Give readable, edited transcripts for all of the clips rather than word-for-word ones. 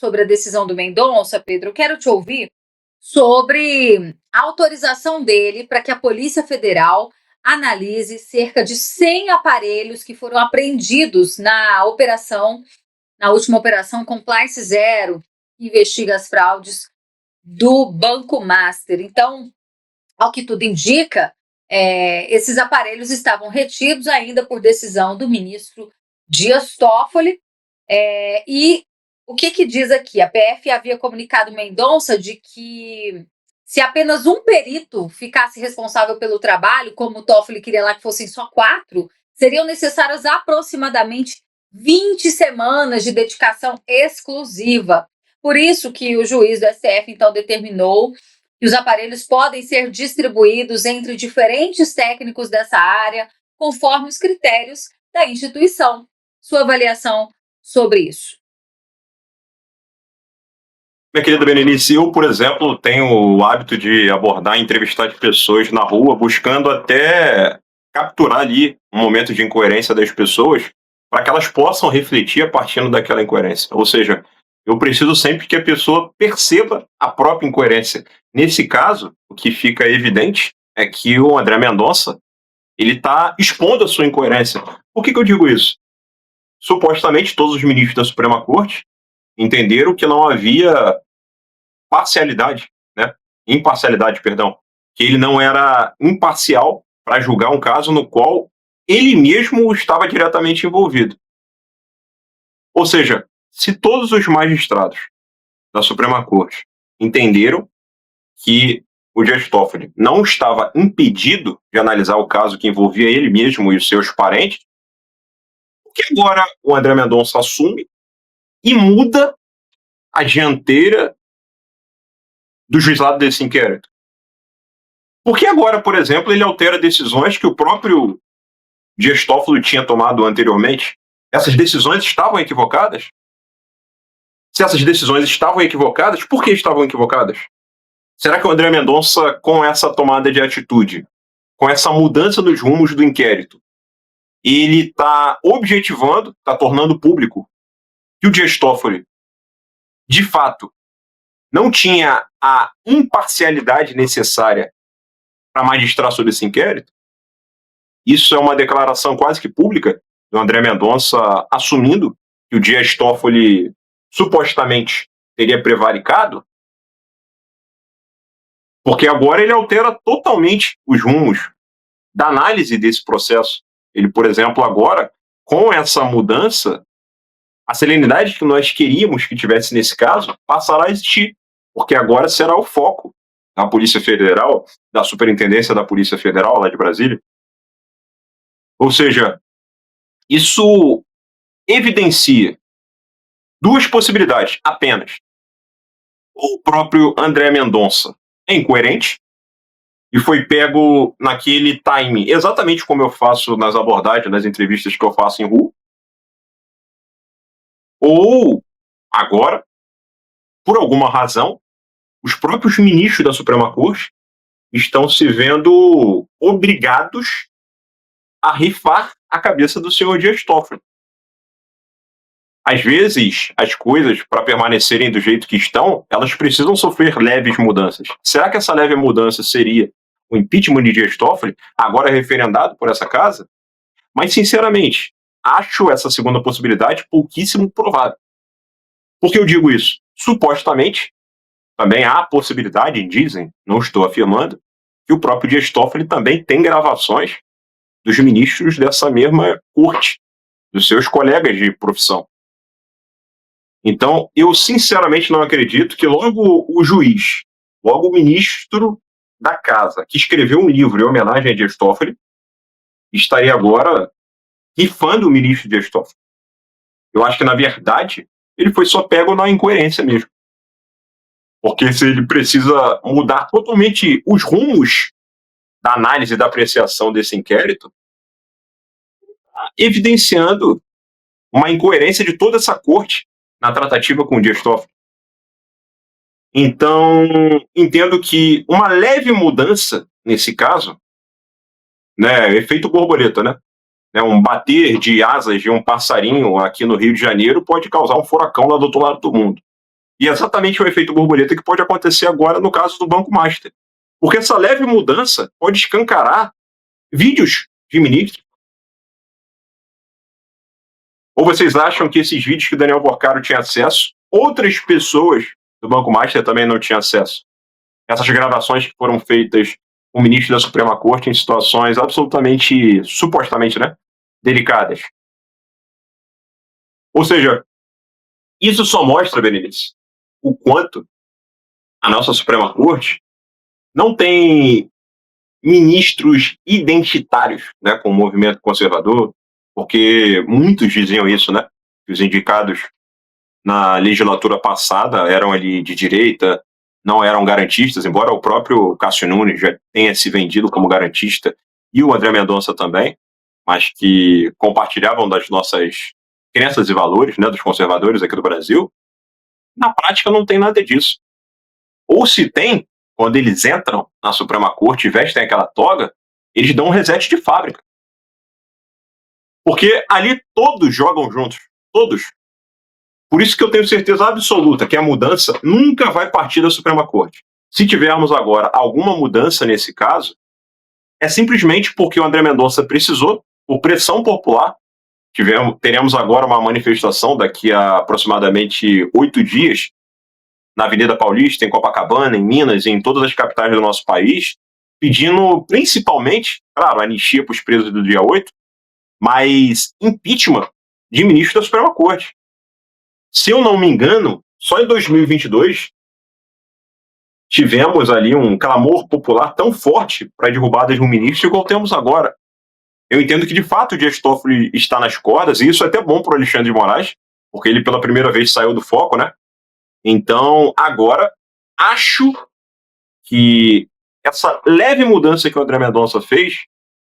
sobre a decisão do Mendonça, Pedro, eu quero te ouvir sobre a autorização dele para que a Polícia Federal analise cerca de 100 aparelhos que foram apreendidos na última operação Compliance Zero, que investiga as fraudes do Banco Master. Então, ao que tudo indica, esses aparelhos estavam retidos ainda por decisão do ministro Dias Toffoli. E o que diz aqui? A PF havia comunicado Mendonça de que se apenas um perito ficasse responsável pelo trabalho, como o Toffoli queria lá que fossem só 4, seriam necessárias aproximadamente 20 semanas de dedicação exclusiva. Por isso que o juiz do STF, então, determinou que os aparelhos podem ser distribuídos entre diferentes técnicos dessa área, conforme os critérios da instituição. Sua avaliação sobre isso? Minha querida Berenice, eu, por exemplo, tenho o hábito de abordar e entrevistar as pessoas na rua, buscando até capturar ali um momento de incoerência das pessoas, para que elas possam refletir a partir daquela incoerência. Ou seja, eu preciso sempre que a pessoa perceba a própria incoerência. Nesse caso, o que fica evidente é que o André Mendonça ele está expondo a sua incoerência. Por que eu digo isso? Supostamente todos os ministros da Suprema Corte entenderam que não havia imparcialidade, perdão, que ele não era imparcial para julgar um caso no qual ele mesmo estava diretamente envolvido. Ou seja, se todos os magistrados da Suprema Corte entenderam que o Dias Toffoli não estava impedido de analisar o caso que envolvia ele mesmo e os seus parentes, por que agora o André Mendonça assume e muda a dianteira do juizado desse inquérito? Por que agora, por exemplo, ele altera decisões que o próprio Dias Toffoli tinha tomado anteriormente? Essas decisões estavam equivocadas? Se essas decisões estavam equivocadas, por que estavam equivocadas? Será que o André Mendonça, com essa tomada de atitude, com essa mudança nos rumos do inquérito, ele está objetivando, está tornando público que o Dias Toffoli, de fato, não tinha a imparcialidade necessária para magistrar sobre esse inquérito? Isso é uma declaração quase que pública do André Mendonça assumindo que o Dias Toffoli supostamente teria prevaricado, porque agora ele altera totalmente os rumos da análise desse processo. Ele, por exemplo, agora, com essa mudança, a serenidade que nós queríamos que tivesse nesse caso passará a existir, porque agora será o foco da Polícia Federal, da Superintendência da Polícia Federal lá de Brasília. Ou seja, isso evidencia duas possibilidades apenas. O próprio André Mendonça é incoerente e foi pego naquele time, exatamente como eu faço nas abordagens, nas entrevistas que eu faço em rua. Ou, agora, por alguma razão, os próprios ministros da Suprema Corte estão se vendo obrigados a rifar a cabeça do senhor Dias Toffoli. Às vezes, as coisas, para permanecerem do jeito que estão, elas precisam sofrer leves mudanças. Será que essa leve mudança seria o impeachment de Dias Toffoli, agora referendado por essa casa? Mas, sinceramente, acho essa segunda possibilidade pouquíssimo provável. Por que eu digo isso? Supostamente, também há a possibilidade, dizem, não estou afirmando, que o próprio Dias Toffoli também tem gravações dos ministros dessa mesma corte, dos seus colegas de profissão. Então, eu sinceramente não acredito que logo o juiz, logo o ministro da casa, que escreveu um livro em homenagem a Dias Toffoli, estaria agora rifando o ministro Dias Toffoli. Eu acho que, na verdade, ele foi só pego na incoerência mesmo. Porque se ele precisa mudar totalmente os rumos da análise e da apreciação desse inquérito, evidenciando uma incoerência de toda essa corte na tratativa com o Dias Toffoli. Então, entendo que uma leve mudança nesse caso, efeito borboleta, um bater de asas de um passarinho aqui no Rio de Janeiro pode causar um furacão lá do outro lado do mundo. E é exatamente o efeito borboleta que pode acontecer agora no caso do Banco Master. Porque essa leve mudança pode escancarar vídeos de ministros. Ou vocês acham que esses vídeos que o Daniel Porcaro tinha acesso, outras pessoas do Banco Master também não tinham acesso? Essas gravações que foram feitas com o ministro da Suprema Corte em situações absolutamente, supostamente, né, delicadas. Ou seja, isso só mostra, Berenice, o quanto a nossa Suprema Corte não tem ministros identitários, né, com o movimento conservador, porque muitos diziam isso, né, que os indicados na legislatura passada eram ali de direita, não eram garantistas, embora o próprio Cássio Nunes já tenha se vendido como garantista, e o André Mendonça também, mas que compartilhavam das nossas crenças e valores, né, dos conservadores aqui do Brasil. Na prática não tem nada disso. Ou se tem, quando eles entram na Suprema Corte e vestem aquela toga, eles dão um reset de fábrica. Porque ali todos jogam juntos. Todos. Por isso que eu tenho certeza absoluta que a mudança nunca vai partir da Suprema Corte. Se tivermos agora alguma mudança nesse caso, é simplesmente porque o André Mendonça precisou, por pressão popular. Teremos agora uma manifestação daqui a aproximadamente 8 dias, na Avenida Paulista, em Copacabana, em Minas e em todas as capitais do nosso país, pedindo principalmente, claro, anistia para os presos do dia 8, mas impeachment de ministro da Suprema Corte. Se eu não me engano, só em 2022 tivemos ali um clamor popular tão forte para a derrubada de um ministro igual temos agora. Eu entendo que, de fato, o Dias Toffoli está nas cordas, e isso é até bom para o Alexandre de Moraes, porque ele pela primeira vez saiu do foco, né? Então, agora, acho que essa leve mudança que o André Mendonça fez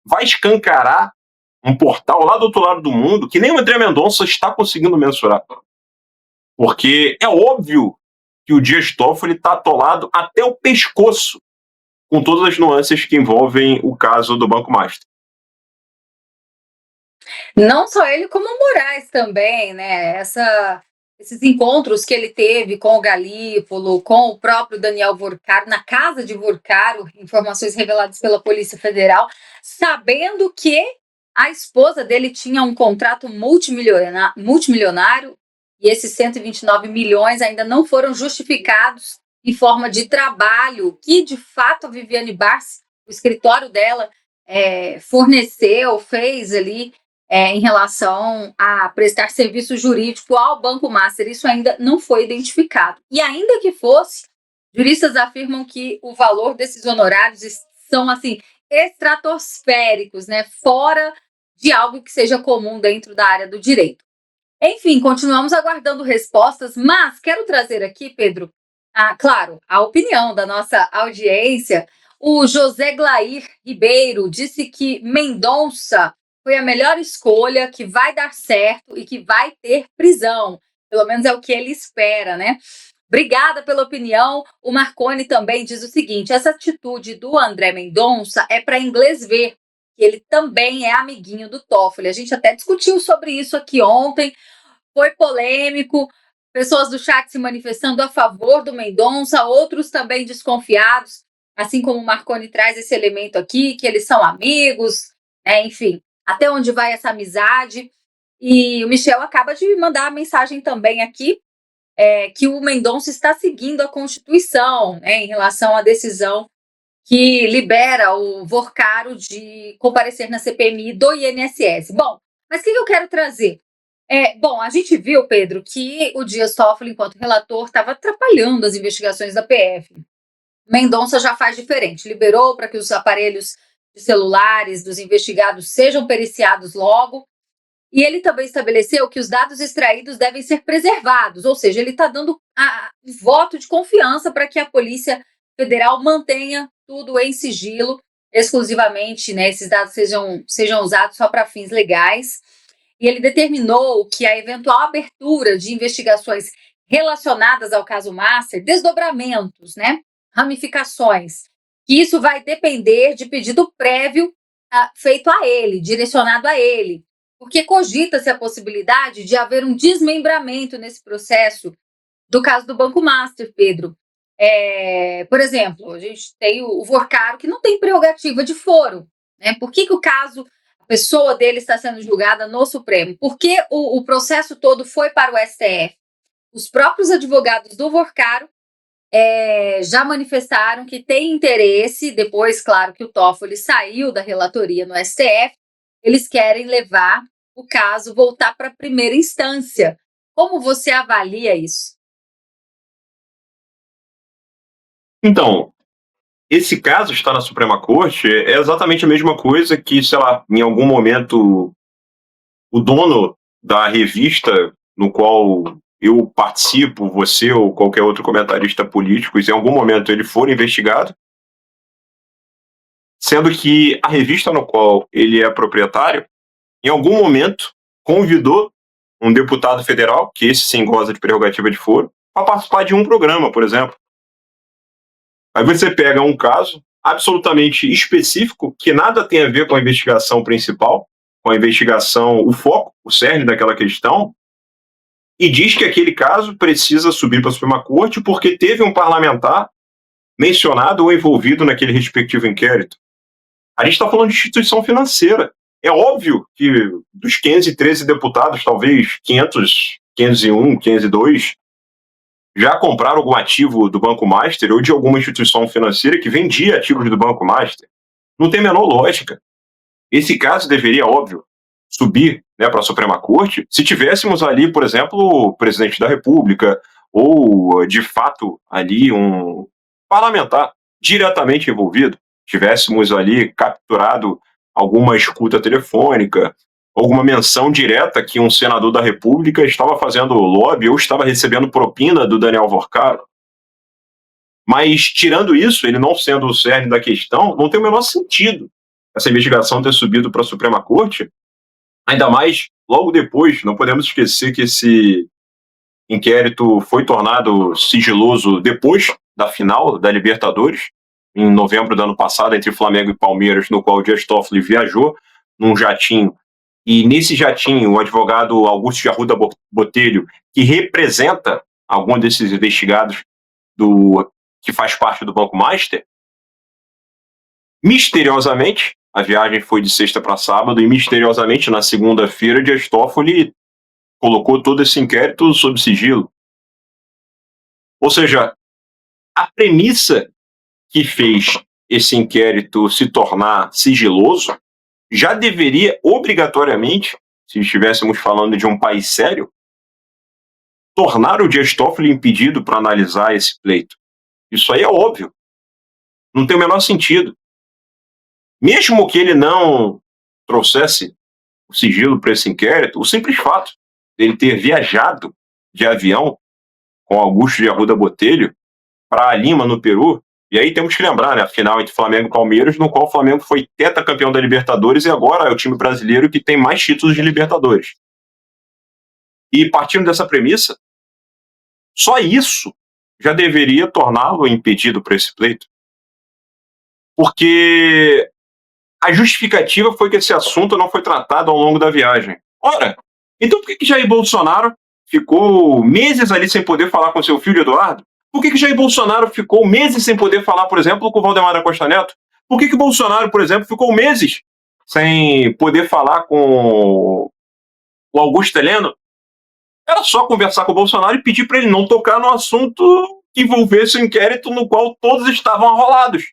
vai escancarar um portal lá do outro lado do mundo que nem o André Mendonça está conseguindo mensurar. Porque é óbvio que o Dias Toffoli está atolado até o pescoço com todas as nuances que envolvem o caso do Banco Master. Não só ele, como o Moraes também, né? Esses encontros que ele teve com o Galípolo, com o próprio Daniel Vorcaro, na casa de Vorcaro, informações reveladas pela Polícia Federal, sabendo que a esposa dele tinha um contrato multimilionário e esses 129 milhões ainda não foram justificados em forma de trabalho que, de fato, a Viviane Barsi, o escritório dela, forneceu, fez ali em relação a prestar serviço jurídico ao Banco Master. Isso ainda não foi identificado. E ainda que fosse, juristas afirmam que o valor desses honorários são assim estratosféricos, né? Fora de algo que seja comum dentro da área do direito. Enfim, continuamos aguardando respostas, mas quero trazer aqui, Pedro, claro, a opinião da nossa audiência. O José Glair Ribeiro disse que Mendonça foi a melhor escolha, que vai dar certo e que vai ter prisão. Pelo menos é o que ele espera, né? Obrigada pela opinião. O Marconi também diz o seguinte: essa atitude do André Mendonça é para inglês ver, que ele também é amiguinho do Toffoli. A gente até discutiu sobre isso aqui ontem, foi polêmico, pessoas do chat se manifestando a favor do Mendonça, outros também desconfiados, assim como o Marconi traz esse elemento aqui, que eles são amigos, né? Enfim, até onde vai essa amizade? E o Michel acaba de mandar a mensagem também aqui, que o Mendonça está seguindo a Constituição, né, em relação à decisão que libera o Vorcaro de comparecer na CPMI do INSS. Bom, mas o que eu quero trazer? Bom, a gente viu, Pedro, que o Dias Toffoli, enquanto relator, estava atrapalhando as investigações da PF. Mendonça já faz diferente, liberou para que os aparelhos de celulares dos investigados sejam periciados logo, e ele também estabeleceu que os dados extraídos devem ser preservados, ou seja, ele está dando voto de confiança para que a Polícia Federal mantenha tudo em sigilo, exclusivamente, né, esses dados sejam usados só para fins legais. E ele determinou que a eventual abertura de investigações relacionadas ao caso Master, desdobramentos, né, ramificações, que isso vai depender de pedido prévio feito a ele, direcionado a ele, porque cogita-se a possibilidade de haver um desmembramento nesse processo do caso do Banco Master, Pedro. Por exemplo, a gente tem o Vorcaro, que não tem prerrogativa de foro. Né? Por que o caso, a pessoa dele está sendo julgada no Supremo? Porque o processo todo foi para o STF. Os próprios advogados do Vorcaro já manifestaram que tem interesse, depois, claro, que o Toffoli saiu da relatoria no STF, eles querem levar o caso, voltar para a primeira instância. Como você avalia isso? Então, esse caso está na Suprema Corte é exatamente a mesma coisa que, sei lá, em algum momento o dono da revista no qual eu participo, você ou qualquer outro comentarista político, em algum momento ele for investigado, sendo que a revista no qual ele é proprietário, em algum momento, convidou um deputado federal, que esse sim goza de prerrogativa de foro, para participar de um programa, por exemplo. Aí você pega um caso absolutamente específico, que nada tem a ver com a investigação principal, com a investigação, o foco, o cerne daquela questão, e diz que aquele caso precisa subir para a Suprema Corte porque teve um parlamentar mencionado ou envolvido naquele respectivo inquérito. A gente está falando de instituição financeira. É óbvio que dos 513 deputados, talvez 500, 501, 502, já compraram algum ativo do Banco Master ou de alguma instituição financeira que vendia ativos do Banco Master. Não tem a menor lógica. Esse caso deveria, óbvio, subir, né, para a Suprema Corte se tivéssemos ali, por exemplo, o presidente da República ou, de fato, ali um parlamentar diretamente envolvido, tivéssemos ali capturado alguma escuta telefônica, alguma menção direta que um senador da República estava fazendo lobby ou estava recebendo propina do Daniel Vorcaro. Mas, tirando isso, ele não sendo o cerne da questão, não tem o menor sentido essa investigação ter subido para a Suprema Corte, ainda mais logo depois. Não podemos esquecer que esse inquérito foi tornado sigiloso depois da final da Libertadores, em novembro do ano passado, entre Flamengo e Palmeiras, no qual o Dias Toffoli viajou num jatinho. E nesse jatinho, o advogado Augusto de Arruda Botelho, que representa algum desses investigados que faz parte do Banco Master, misteriosamente, a viagem foi de sexta para sábado, e misteriosamente, na segunda-feira, Dias Toffoli colocou todo esse inquérito sob sigilo. Ou seja, a premissa que fez esse inquérito se tornar sigiloso já deveria obrigatoriamente, se estivéssemos falando de um país sério, tornar o Dias Toffoli impedido para analisar esse pleito. Isso aí é óbvio. Não tem o menor sentido. Mesmo que ele não trouxesse o sigilo para esse inquérito, o simples fato dele ter viajado de avião com Augusto de Arruda Botelho para Lima, no Peru, e aí temos que lembrar, né, a final entre Flamengo e Palmeiras, no qual o Flamengo foi tetracampeão da Libertadores e agora é o time brasileiro que tem mais títulos de Libertadores. E partindo dessa premissa, só isso já deveria torná-lo impedido para esse pleito. Porque a justificativa foi que esse assunto não foi tratado ao longo da viagem. Ora, então por que Jair Bolsonaro ficou meses ali sem poder falar com seu filho Eduardo? Por que Jair Bolsonaro ficou meses sem poder falar, por exemplo, com o Valdemar da Costa Neto? Por que Bolsonaro, por exemplo, ficou meses sem poder falar com o Augusto Heleno? Era só conversar com o Bolsonaro e pedir para ele não tocar no assunto que envolvesse o inquérito no qual todos estavam arrolados.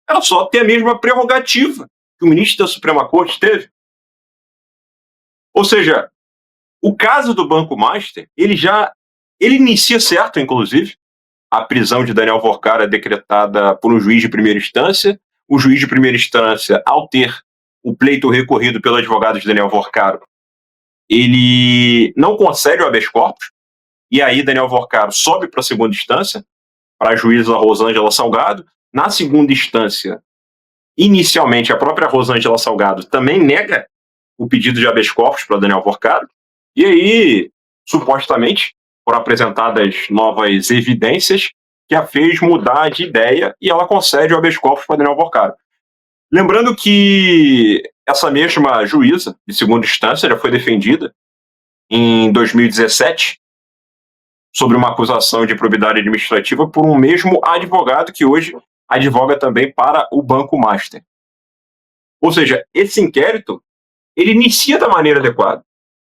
Era só ter a mesma prerrogativa que o ministro da Suprema Corte teve. Ou seja, o caso do Banco Master, ele inicia certo, inclusive. A prisão de Daniel Vorcaro é decretada por um juiz de primeira instância. O juiz de primeira instância, ao ter o pleito recorrido pelo advogado de Daniel Vorcaro, ele não concede o habeas corpus, e aí Daniel Vorcaro sobe para a segunda instância, para a juíza Rosângela Salgado. Na segunda instância, inicialmente, a própria Rosângela Salgado também nega o pedido de habeas corpus para Daniel Vorcaro, e aí, supostamente, foram apresentadas novas evidências que a fez mudar de ideia e ela concede o habeas corpus para Daniel Vorcaro. Lembrando que essa mesma juíza de segunda instância já foi defendida em 2017 sobre uma acusação de improbidade administrativa por um mesmo advogado que hoje advoga também para o Banco Master. Ou seja, esse inquérito, ele inicia da maneira adequada.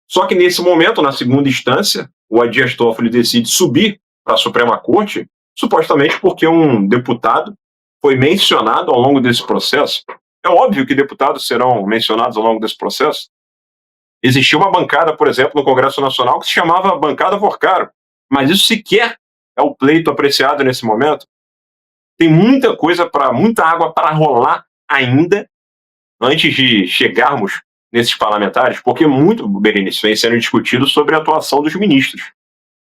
Só que nesse momento, na segunda instância, o Dias Toffoli decide subir para a Suprema Corte, supostamente porque um deputado foi mencionado ao longo desse processo. É óbvio que deputados serão mencionados ao longo desse processo. Existia uma bancada, por exemplo, no Congresso Nacional que se chamava Bancada Vorcaro, mas isso sequer é o pleito apreciado nesse momento. Tem muita coisa muita água para rolar ainda antes de chegarmos nesses parlamentares, porque muito, Berenice, vem sendo discutido sobre a atuação dos ministros.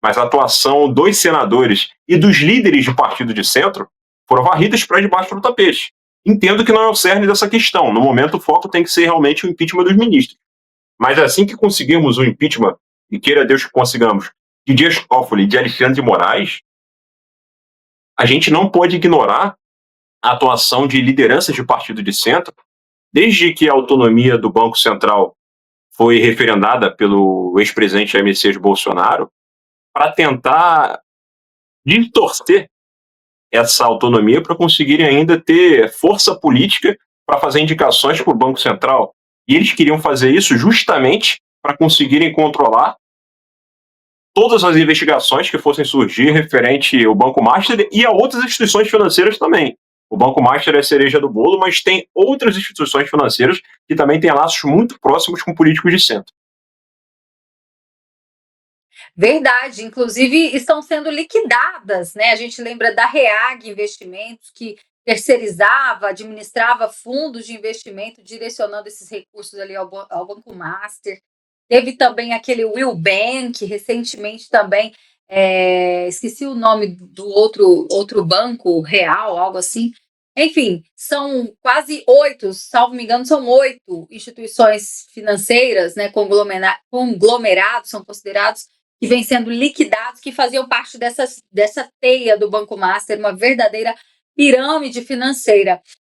Mas a atuação dos senadores e dos líderes de partido de centro foram varridas para debaixo do tapete. Entendo que não é o cerne dessa questão. No momento, o foco tem que ser realmente o impeachment dos ministros. Mas assim que conseguirmos o impeachment, e queira Deus que consigamos, de Dias Toffoli e de Alexandre de Moraes, a gente não pode ignorar a atuação de lideranças de partido de centro, desde que a autonomia do Banco Central foi referendada pelo ex-presidente Jair Messias Bolsonaro, para tentar distorcer essa autonomia para conseguirem ainda ter força política para fazer indicações para o Banco Central. E eles queriam fazer isso justamente para conseguirem controlar todas as investigações que fossem surgir referente ao Banco Master e a outras instituições financeiras também. O Banco Master é a cereja do bolo, mas tem outras instituições financeiras que também têm laços muito próximos com políticos de centro. Verdade, inclusive estão sendo liquidadas, né? A gente lembra da REAG Investimentos, que terceirizava, administrava fundos de investimento, direcionando esses recursos ali ao Banco Master. Teve também aquele Will Bank, recentemente também, esqueci o nome do outro banco, Real, algo assim. Enfim, são quase 8, salvo me engano, são 8 instituições financeiras, né, conglomerados, são considerados, que vêm sendo liquidados, que faziam parte dessa teia do Banco Master, uma verdadeira pirâmide financeira.